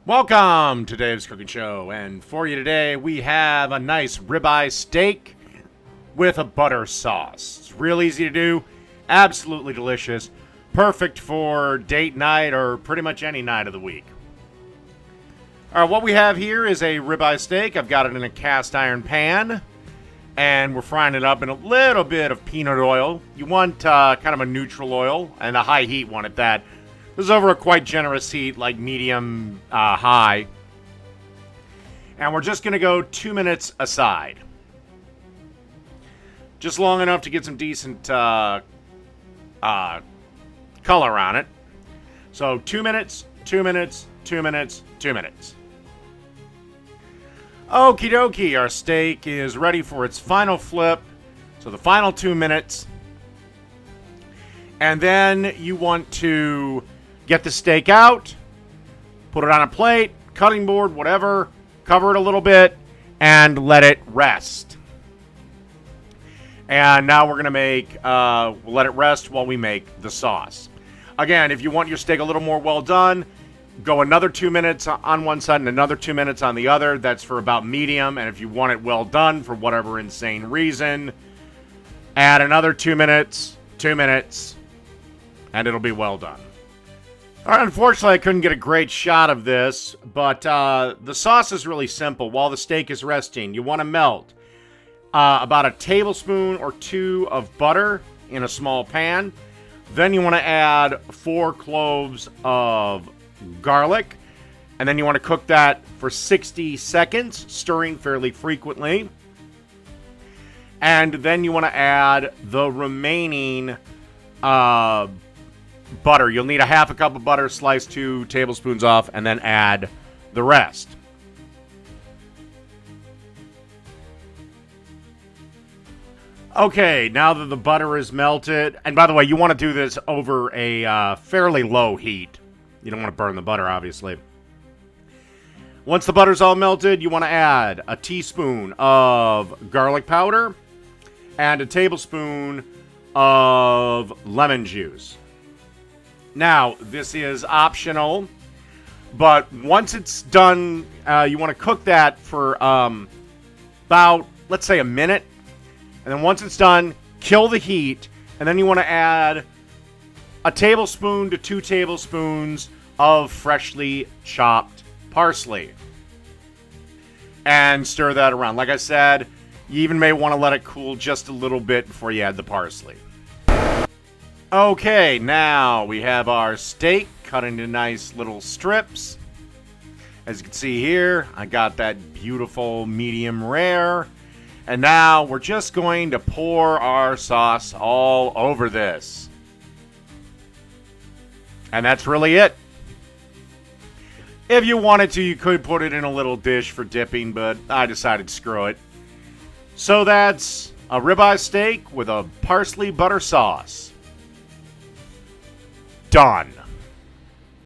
Welcome to Dave's Cooking Show, and for you today we have a nice ribeye steak with a butter sauce. It's real easy to do, absolutely delicious, perfect for date night or pretty much any night of the week. Alright, what we have here is a ribeye steak. I've got it in a cast iron pan, and we're frying it up in a little bit of peanut oil. You want kind of a neutral oil, and a high heat one at that. This is over a quite generous heat, like medium high. And we're just going to go 2 minutes aside. Just long enough to get some decent color on it. So 2 minutes, 2 minutes, 2 minutes, 2 minutes. Okie dokie, our steak is ready for its final flip. So the final 2 minutes. And then you want to get the steak out, put it on a plate, cutting board, whatever, cover it a little bit, and let it rest. And now we're going to make, we'll let it rest while we make the sauce. Again, if you want your steak a little more well done, go another 2 minutes on one side and another 2 minutes on the other. That's for about medium. And if you want it well done for whatever insane reason, add another 2 minutes, and it'll be well done. All right, unfortunately, I couldn't get a great shot of this, but the sauce is really simple. While the steak is resting, you want to melt about a tablespoon or two of butter in a small pan. Then you want to add 4 cloves of garlic, and then you want to cook that for 60 seconds, stirring fairly frequently. And then you want to add the remaining butter. You'll need a half a cup of butter, slice 2 tablespoons off, and then add the rest. Okay, now that the butter is melted, and by the way, you want to do this over a fairly low heat. You don't want to burn the butter, obviously. Once the butter's all melted, you want to add a teaspoon of garlic powder and a tablespoon of lemon juice. Now, this is optional, but once it's done, you want to cook that for about, let's say, a minute. And then once it's done, kill the heat, and then you want to add a tablespoon to 2 tablespoons of freshly chopped parsley. And stir that around. Like I said, you even may want to let it cool just a little bit before you add the parsley. Okay, now we have our steak cut into nice little strips. As you can see here, I got that beautiful medium rare. And now we're just going to pour our sauce all over this. And that's really it. If you wanted to, you could put it in a little dish for dipping, but I decided to screw it. So that's a ribeye steak with a parsley butter sauce. Done.